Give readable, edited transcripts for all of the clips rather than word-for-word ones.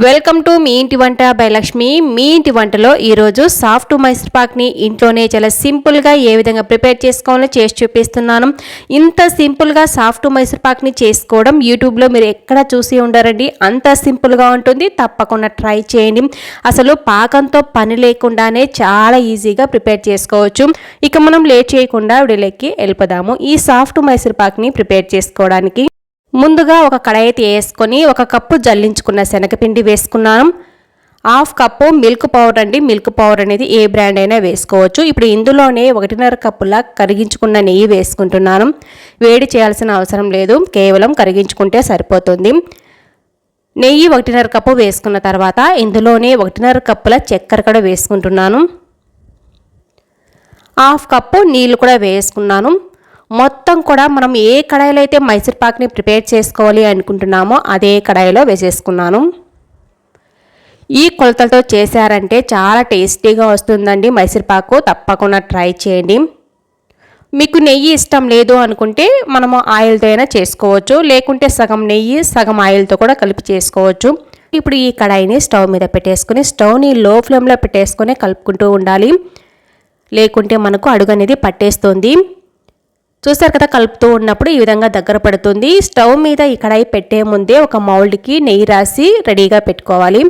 Welcome to me ఇంటి వంట by Lakshmi. మీ ఇంటి వంటలో ఈరోజు సాఫ్ట్ మైసూర్ పాక్ని ఇంట్లోనే చాలా సింపుల్గా ఏ విధంగా ప్రిపేర్ చేసుకోవాలో చేసి చూపిస్తున్నాను. ఇంత సింపుల్గా సాఫ్ట్ మైసూర్ పాక్ని చేసుకోవడం యూట్యూబ్లో మీరు ఎక్కడ చూసి ఉండరండి. అంత సింపుల్గా ఉంటుంది, తప్పకుండా ట్రై చేయండి. అసలు పాకంతో పని లేకుండానే చాలా ఈజీగా ప్రిపేర్ చేసుకోవచ్చు. ఇక మనం లేట్ చేయకుండా వీడియోలోకి వెళ్ళిపోదాము. ఈ సాఫ్ట్ మైసూర్ పాక్ని ప్రిపేర్ చేసుకోవడానికి ముందుగా ఒక కడాయి వేసుకొని 1 కప్పు జల్లించుకున్న శనగపిండి వేసుకున్నాను. 1/2 కప్పు మిల్క్ పౌడర్ అండి. మిల్క్ పౌడర్ అనేది ఏ బ్రాండ్ అయినా వేసుకోవచ్చు. ఇప్పుడు ఇందులోనే 1.5 కప్పుల కరిగించుకున్న నెయ్యి వేసుకుంటున్నాను. వేడి చేయాల్సిన అవసరం లేదు, కేవలం కరిగించుకుంటే సరిపోతుంది. నెయ్యి 1.5 కప్పు వేసుకున్న తర్వాత ఇందులోనే 1.5 కప్పుల చక్కెర కూడా వేసుకుంటున్నాను. 1/2 కప్పు నీళ్ళు కూడా వేసుకున్నాను. మొత్తం కూడా మనం ఏ కడాయిలో అయితే మైసూర్ పాక్ని ప్రిపేర్ చేసుకోవాలి అనుకుంటున్నామో అదే కడాయిలో వేసేసుకున్నాను. ఈ కొలతలతో చేశారంటే చాలా టేస్టీగా వస్తుందండి మైసూర్ పాకు. తప్పకుండా ట్రై చేయండి. మీకు నెయ్యి ఇష్టం లేదు అనుకుంటే మనము ఆయిల్తో అయినా చేసుకోవచ్చు, లేకుంటే సగం నెయ్యి సగం ఆయిల్తో కూడా కలిపి చేసుకోవచ్చు. ఇప్పుడు ఈ కడాయిని స్టవ్ మీద పెట్టేసుకుని స్టవ్ని లో ఫ్లేమ్లో పెట్టేసుకొని కలుపుకుంటూ ఉండాలి, లేకుంటే మనకు అడుగు అనేది పట్టేస్తుంది. చూసారు కదా, కలుపుతూ ఉన్నప్పుడు ఈ విధంగా దగ్గర పడుతుంది. స్టవ్ మీద ఈ కడాయి పెట్టే ముందే ఒక మౌల్డ్కి నెయ్యి రాసి రెడీగా పెట్టుకోవాలి.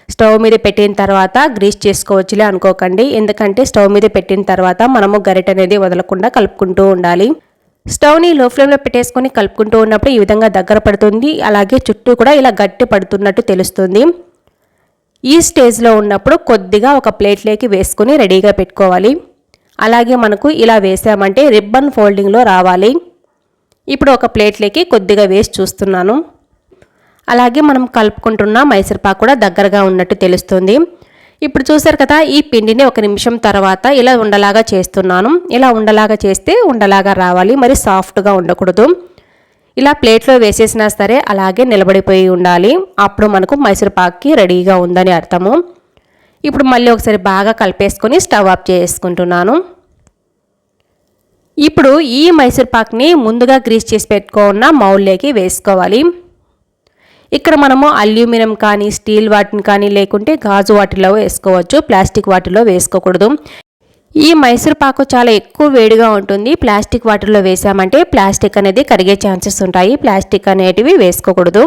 స్టవ్ మీద పెట్టిన తర్వాత గ్రీస్ చేసుకోవచ్చులే అనుకోకండి, ఎందుకంటే స్టవ్ మీద పెట్టిన తర్వాత మనము గరిట అనేది వదలకుండా కలుపుకుంటూ ఉండాలి. స్టవ్ని లో ఫ్లేమ్లో పెట్టేసుకొని కలుపుకుంటూ ఉన్నప్పుడు ఈ విధంగా దగ్గర పడుతుంది. అలాగే చుట్టూ కూడా ఇలా గట్టి పడుతున్నట్టు తెలుస్తుంది. ఈ స్టేజ్లో ఉన్నప్పుడు కొద్దిగా ఒక ప్లేట్లోకి వేసుకొని రెడీగా పెట్టుకోవాలి. అలాగే మనకు ఇలా వేసామంటే రిబ్బన్ ఫోల్డింగ్లో రావాలి. ఇప్పుడు ఒక ప్లేట్లోకి కొద్దిగా వేసి చూస్తున్నాను. అలాగే మనం కలుపుకుంటున్న మైసూర్ పాక్ కూడా దగ్గరగా ఉన్నట్టు తెలుస్తుంది. ఇప్పుడు చూసారు కదా, ఈ పిండిని 1 నిమిషం తర్వాత ఇలా ఉండలాగా చేస్తున్నాను. ఇలా ఉండలాగా చేస్తే ఉండలాగా రావాలి, మరి సాఫ్ట్గా ఉండకూడదు. ఇలా ప్లేట్లో వేసేసినా సరే అలాగే నిలబడిపోయి ఉండాలి. అప్పుడు మనకు మైసూర్ పాక్కి రెడీగా ఉందని అర్థము. ఇప్పుడు మళ్ళీ ఒకసారి బాగా కలిపేసుకొని స్టవ్ ఆఫ్ చేసుకుంటున్నాను. ఇప్పుడు ఈ మైసూర్ పాక్ని ముందుగా గ్రీస్ చేసి పెట్టుకున్న మౌల్లోకి వేసుకోవాలి. ఇక్కడ మనము అల్యూమినియం కానీ స్టీల్ వాటిని కానీ లేకుంటే గాజు వాటిలో వేసుకోవచ్చు, ప్లాస్టిక్ వాటిలో వేసుకోకూడదు. ఈ మైసూర్ పాకు చాలా ఎక్కువ వేడిగా ఉంటుంది. ప్లాస్టిక్ వాటిలో వేసామంటే ప్లాస్టిక్ అనేది కరిగే ఛాన్సెస్ ఉంటాయి. ప్లాస్టిక్ అనేటివి వేసుకోకూడదు.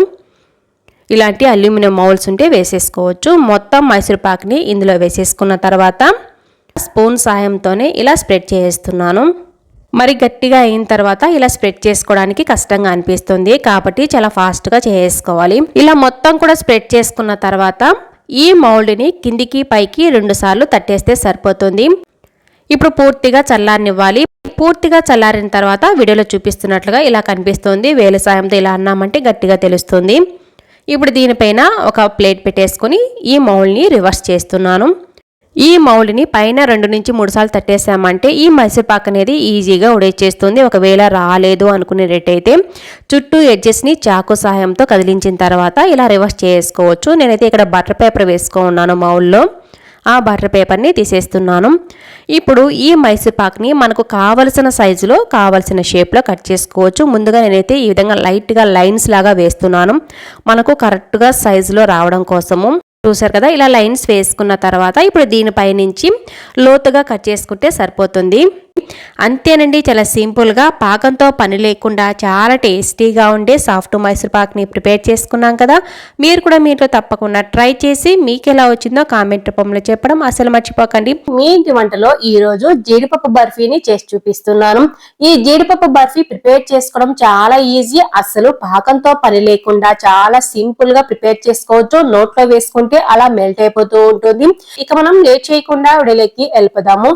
ఇలాంటి అల్యూమినియం మౌల్స్ ఉంటే వేసేసుకోవచ్చు. మొత్తం మైసూర్ పాక్ని ఇందులో వేసేసుకున్న తర్వాత స్పూన్ సాయంతోనే ఇలా స్ప్రెడ్ చేస్తున్నాను. మరి గట్టిగా అయిన తర్వాత ఇలా స్ప్రెడ్ చేసుకోవడానికి కష్టంగా అనిపిస్తుంది, కాబట్టి చాలా ఫాస్ట్గా చేసుకోవాలి. ఇలా మొత్తం కూడా స్ప్రెడ్ చేసుకున్న తర్వాత ఈ మౌల్డ్ని కిందికి పైకి 2 సార్లు తట్టేస్తే సరిపోతుంది. ఇప్పుడు పూర్తిగా చల్లారనివ్వాలి. పూర్తిగా చల్లారిన తర్వాత వీడియోలో చూపిస్తున్నట్లుగా ఇలా కనిపిస్తుంది. వేలు సాయంతో ఇలా అన్నామంటే గట్టిగా తెలుస్తుంది. ఇప్పుడు దీనిపైన ఒక ప్లేట్ పెట్టేసుకొని ఈ మౌల్డ్ని రివర్స్ చేస్తున్నాను. ఈ మౌల్డ్ని పైన 2 నుంచి 3 సార్లు తట్టేసామంటే ఈ మైసూర్ పాక్ అనేది ఈజీగా ఉడేచేస్తుంది. ఒకవేళ రాలేదు అనుకునేటట్టయితే చుట్టూ ఎడ్జెస్ని చాకు సహాయంతో కదిలించిన తర్వాత ఇలా రివర్స్ చేసుకోవచ్చు. నేనైతే ఇక్కడ బటర్ పేపర్ వేసుకున్నాను మౌల్లో. ఆ బటర్ పేపర్ని తీసేస్తున్నాను. ఇప్పుడు ఈ మైసూర్ పాక్ని మనకు కావలసిన సైజులో కావలసిన షేప్లో కట్ చేసుకోవచ్చు. ముందుగా నేనైతే ఈ విధంగా లైట్గా లైన్స్ లాగా వేస్తున్నాను, మనకు కరెక్ట్గా సైజులో రావడం కోసము. చూసారు కదా, ఇలా లైన్స్ వేసుకున్న తర్వాత ఇప్పుడు దీనిపై నుంచి లోతుగా కట్ చేసుకుంటే సరిపోతుంది. అంతేనండి, చాలా సింపుల్గా పాకంతో పని లేకుండా చాలా టేస్టీగా ఉండే సాఫ్ట్ మైసూర్ పాక్ని ప్రిపేర్ చేసుకున్నాం కదా. మీరు కూడా మీతో తప్పకుండా ట్రై చేసి మీకు ఎలా వచ్చిందో కామెంట్ రూపంలో చెప్పడం అసలు మర్చిపోకండి. మీ ఇంటి వంటలో ఈరోజు జీడిపప్పు బర్ఫీని చేసి చూపిస్తున్నాను. ఈ జీడిపప్పు బర్ఫీ ప్రిపేర్ చేసుకోవడం చాలా ఈజీ. అసలు పాకంతో పని లేకుండా చాలా సింపుల్ గా ప్రిపేర్ చేసుకోవచ్చు. నోట్లో వేసుకుంటే అలా మెల్ట్ అయిపోతూ ఉంటుంది. ఇక మనం లేట్ చేయకుండా వీడియోలోకి వెళ్ళిపోదాము.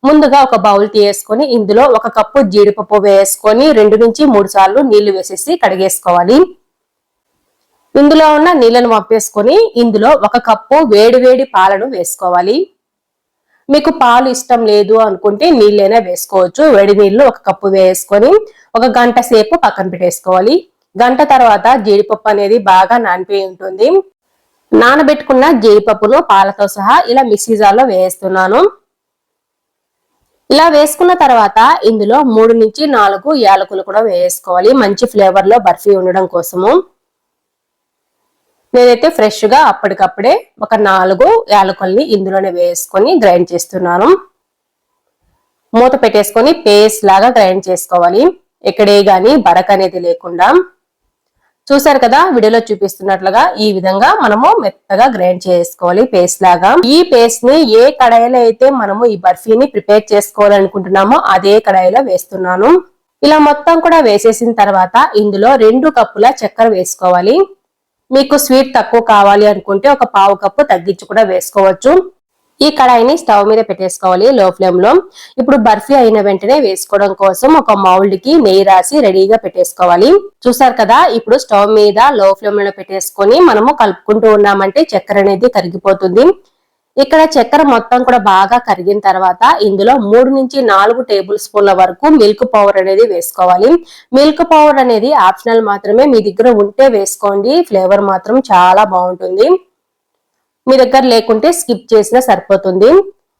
ముందుగా ఒక బౌల్ తీసుకొని ఇందులో 1 కప్పు జీడిపప్పు వేసుకొని 2 నుంచి 3 సార్లు నీళ్లు వేసేసి కడిగేసుకోవాలి. ఇందులో ఉన్న నీళ్లను వంపేసుకొని ఇందులో 1 కప్పు వేడి పాలను వేసుకోవాలి. మీకు పాలు ఇష్టం లేదు అనుకుంటే నీళ్ళైనా వేసుకోవచ్చు. వేడి నీళ్లు 1 కప్పు వేసుకొని 1 గంట సేపు పక్కన పెట్టేసుకోవాలి. గంట తర్వాత జీడిపప్పు అనేది బాగా నానిపోయి ఉంటుంది. నానబెట్టుకున్న జీడిపప్పును పాలతో సహా ఇలా మిక్సీ జార్లో వేస్తున్నాను. ఇలా వేసుకున్న తర్వాత ఇందులో 3 నుంచి 4 యాలకులు కూడా వేసుకోవాలి, మంచి ఫ్లేవర్ లో బర్ఫీ ఉండడం కోసము. నేనైతే ఫ్రెష్ గా అప్పటికప్పుడే ఒక 4 యాలకుల్ని ఇందులోనే వేసుకొని గ్రైండ్ చేస్తున్నాను. మూత పెట్టేసుకొని పేస్ట్ లాగా గ్రైండ్ చేసుకోవాలి. ఎక్కడే గాని బరక అనేది లేకుండా. చూసారు కదా వీడియోలో చూపిస్తున్నట్లుగా ఈ విధంగా మనము మెత్తగా గ్రైండ్ చేసుకోవాలి పేస్ట్ లాగా. ఈ పేస్ట్ ని ఏ కడాయిలో అయితే మనము ఈ బర్ఫీని ప్రిపేర్ చేసుకోవాలనుకుంటున్నామో అదే కడాయిలో వేస్తున్నాను. ఇలా మొత్తం కూడా వేసేసిన తర్వాత ఇందులో 2 కప్పుల చక్కెర వేసుకోవాలి. మీకు స్వీట్ తక్కువ కావాలి అనుకుంటే ఒక 1/2 కప్పు తగ్గించి కూడా వేసుకోవచ్చు. ఈ కడాయిని స్టవ్ మీద పెట్టేసుకోవాలి లో ఫ్లేమ్ లో. ఇప్పుడు బర్ఫీ అయిన వెంటనే వేసుకోవడం కోసం ఒక మౌల్డ్ కి నెయ్యి రాసి రెడీగా పెట్టేసుకోవాలి. చూసారు కదా ఇప్పుడు స్టవ్ మీద లో ఫ్లేమ్ లో పెట్టేసుకొని మనము కలుపుకుంటూ ఉన్నామంటే చక్కెర అనేది కరిగిపోతుంది. ఇక్కడ చక్కెర మొత్తం కూడా బాగా కరిగిన తర్వాత ఇందులో 3 నుంచి 4 టేబుల్ స్పూన్ల వరకు మిల్క్ పౌడర్ అనేది వేసుకోవాలి. మిల్క్ పౌడర్ అనేది ఆప్షనల్ మాత్రమే, మీ దగ్గర ఉంటే వేసుకోండి. ఫ్లేవర్ మాత్రం చాలా బాగుంటుంది. మీ దగ్గర లేకుంటే స్కిప్ చేసినా సరిపోతుంది.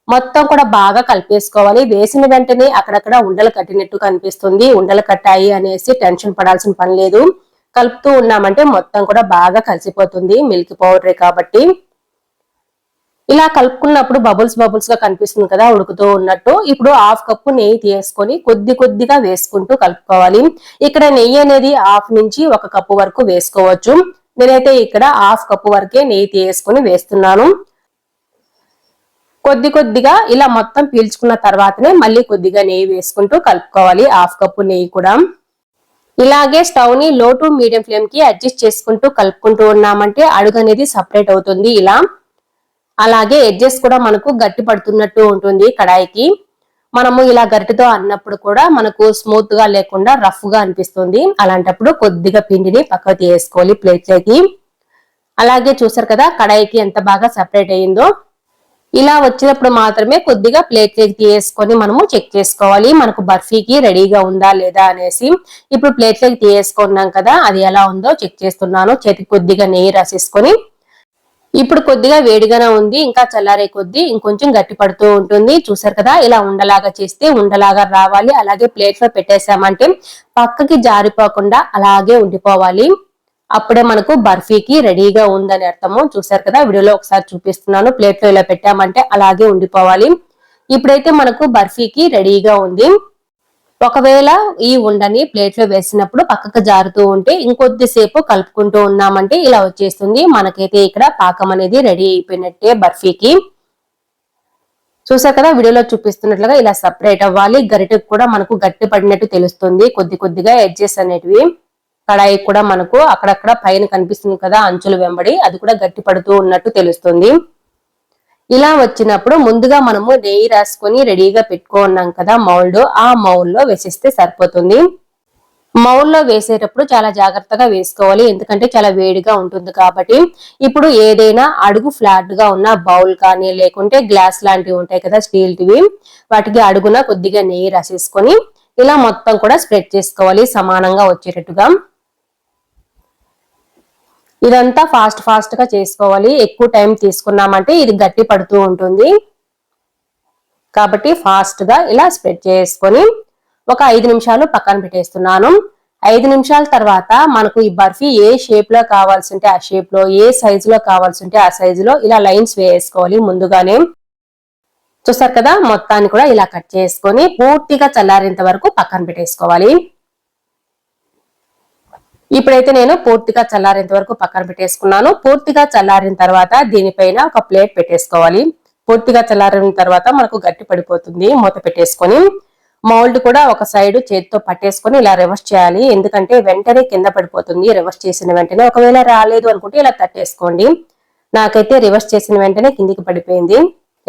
మొత్తం కూడా బాగా కలిపేసుకోవాలి. వేసిన వెంటనే అక్కడక్కడ ఉండలు కట్టినట్టు కనిపిస్తుంది. ఉండలు కట్టాయి అనేసి టెన్షన్ పడాల్సిన పని లేదు. కలుపుతూ ఉన్నామంటే మొత్తం కూడా బాగా కలిసిపోతుంది మిల్క్ పౌడరే కాబట్టి. ఇలా కలుపుకున్నప్పుడు బబుల్స్ బబుల్స్ గా కనిపిస్తుంది కదా ఉడుకుతూ ఉన్నట్టు. ఇప్పుడు 1/2 కప్పు నెయ్యి తీసుకొని కొద్దిగా వేసుకుంటూ కలుపుకోవాలి. ఇక్కడ నెయ్యి అనేది 1/2 నుంచి 1 కప్పు వరకు వేసుకోవచ్చు. నేనైతే ఇక్కడ 1/2 కప్పు వరకే నెయ్యి తీసుకొని వేస్తున్నాను. కొద్దిగా ఇలా మొత్తం పీల్చుకున్న తర్వాతనే మళ్ళీ కొద్దిగా నెయ్యి వేసుకుంటూ కలుపుకోవాలి. 1/2 కప్పు నెయ్యి కూడా. ఇలాగే స్టవ్ ని లో టు మీడియం ఫ్లేమ్ కి అడ్జస్ట్ చేసుకుంటూ కలుపుకుంటూ ఉన్నామంటే అడుగు అనేది సపరేట్ అవుతుంది ఇలా. అలాగే ఎడ్జెస్ కూడా మనకు గట్టి పడుతున్నట్టు ఉంటుంది కడాయికి. మనము ఇలా గరిటెతో అన్నప్పుడు కూడా మనకు స్మూత్ గా లేకుండా రఫ్ గా అనిపిస్తుంది. అలాంటప్పుడు కొద్దిగా పిండిని పక్కకు తీసుకోవాలి ప్లేట్లోకి. అలాగే చూసారు కదా కడాయికి ఎంత బాగా సెపరేట్ అయ్యిందో. ఇలా వచ్చినప్పుడు మాత్రమే కొద్దిగా ప్లేట్లోకి తీసుకొని మనము చెక్ చేసుకోవాలి మనకు బర్ఫీకి రెడీగా ఉందా లేదా అనేసి. ఇప్పుడు ప్లేట్లోకి తీసుకున్నాం కదా అది ఎలా ఉందో చెక్ చేస్తున్నాను. చేతికి కొద్దిగా నెయ్యి రాసేసుకొని. ఇప్పుడు కొద్దిగా వేడిగానే ఉంది. ఇంకా చల్లారే కొద్దీ ఇంకొంచెం గట్టి పడుతూ ఉంటుంది. చూసారు కదా ఇలా ఉండలాగా చేస్తే ఉండలాగా రావాలి. అలాగే ప్లేట్ లో పెట్టేసామంటే పక్కకి జారిపోకుండా అలాగే ఉండిపోవాలి. అప్పుడే మనకు బర్ఫీకి రెడీగా ఉందని అర్థము. చూసారు కదా వీడియోలో ఒకసారి చూపిస్తున్నాను. ప్లేట్ లో ఇలా పెట్టామంటే అలాగే ఉండిపోవాలి. ఇప్పుడైతే మనకు బర్ఫీకి రెడీగా ఉంది. ఒకవేళ ఈ ఉండని ప్లేట్ లో వేసినప్పుడు పక్కకు జారుతూ ఉంటే ఇంకొద్దిసేపు కలుపుకుంటూ ఉన్నామంటే ఇలా వచ్చేస్తుంది. మనకైతే ఇక్కడ పాకం అనేది రెడీ అయిపోయినట్టే బర్ఫీకి. చూసారు కదా వీడియోలో చూపిస్తున్నట్లుగా ఇలా సపరేట్ అవ్వాలి. గరిటెకు కూడా మనకు గట్టి పడినట్టు తెలుస్తుంది. కొద్దిగా ఎడ్జెస్ అనేటివి. కడాయి కూడా మనకు అక్కడక్కడ పైన కనిపిస్తుంది కదా అంచులు వెంబడి అది కూడా గట్టి పడుతూ ఉన్నట్టు తెలుస్తుంది. ఇలా వచ్చినప్పుడు ముందుగా మనము నెయ్యి రాసుకొని రెడీగా పెట్టుకున్నాం కదా మౌల్డ్, ఆ మౌల్లో వేసేస్తే సరిపోతుంది. మౌల్లో వేసేటప్పుడు చాలా జాగ్రత్తగా వేసుకోవాలి. ఎందుకంటే చాలా వేడిగా ఉంటుంది కాబట్టి. ఇప్పుడు ఏదైనా అడుగు ఫ్లాట్ గా ఉన్న బౌల్ కానీ లేకుంటే గ్లాస్ లాంటివి ఉంటాయి కదా స్టీల్వి, వాటికి అడుగున కొద్దిగా నెయ్యి రాసేసుకొని ఇలా మొత్తం కూడా స్ప్రెడ్ చేసుకోవాలి సమానంగా వచ్చేటట్టుగా. ఇదంతా ఫాస్ట్ గా చేసుకోవాలి. ఎక్కువ టైం తీసుకున్నామంటే ఇది గట్టి పడుతూ ఉంటుంది కాబట్టి ఫాస్ట్ గా ఇలా స్ప్రెడ్ చేసుకొని ఒక 5 నిమిషాలు పక్కన పెట్టేస్తున్నాను. 5 నిమిషాల తర్వాత మనకు ఈ బర్ఫీ ఏ షేప్ లో కావాల్సి ఉంటే ఆ షేప్ లో, ఏ సైజు లో కావాల్సి ఉంటే ఆ సైజులో ఇలా లైన్స్ వేసుకోవాలి ముందుగానే. చూసారు కదా మొత్తాన్ని కూడా ఇలా కట్ చేసుకొని పూర్తిగా చల్లారేంత వరకు పక్కన పెట్టేసుకోవాలి. ఇప్పుడైతే నేను పూర్తిగా చల్లారేంత వరకు పక్కన పెట్టేసుకున్నాను. పూర్తిగా చల్లారిన తర్వాత దీనిపైన ఒక ప్లేట్ పెట్టేసుకోవాలి. పూర్తిగా చల్లారిన తర్వాత మనకు గట్టి పడిపోతుంది. మూత పెట్టేసుకొని మౌల్డ్ కూడా ఒక సైడ్ చేతితో పట్టేసుకొని ఇలా రివర్స్ చేయాలి. ఎందుకంటే వెంటనే కింద పడిపోతుంది రివర్స్ చేసిన వెంటనే. ఒకవేళ రాలేదు అనుకుంటే ఇలా తట్టేసుకోండి. నాకైతే రివర్స్ చేసిన వెంటనే కిందికి పడిపోయింది.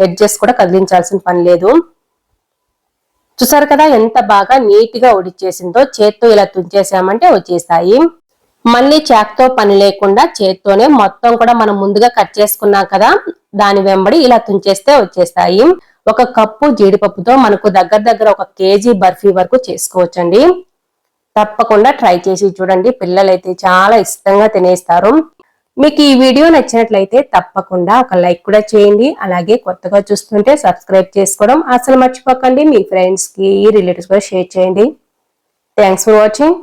ఎడ్జెస్ కూడా కదిలించాల్సిన పని లేదు. చూసారు కదా ఎంత బాగా నీట్ గా ఉడిచేసిందో. చేత్తో ఇలా తుంచేసామంటే వచ్చేస్తాయి. మళ్ళీ చాక్తో పని లేకుండా చేత్తోనే మొత్తం కూడా మనం ముందుగా కట్ చేసుకున్నాం కదా దాని వెంబడి ఇలా తుంచేస్తే వచ్చేస్తాయి. 1 కప్పు జీడిపప్పుతో మనకు దగ్గర 1 కేజీ బర్ఫీ వరకు చేసుకోవచ్చండి. తప్పకుండా ట్రై చేసి చూడండి. పిల్లలైతే చాలా ఇష్టంగా తినేస్తారు. మీకు ఈ వీడియో నచ్చినట్లయితే తప్పకుండా ఒక లైక్ కూడా చేయండి. అలాగే కొత్తగా చూస్తుంటే సబ్స్క్రైబ్ చేసుకోవడం అసలు మర్చిపోకండి. మీ ఫ్రెండ్స్ కి రిలేటివ్స్ కూడా షేర్ చేయండి. Thanks for watching.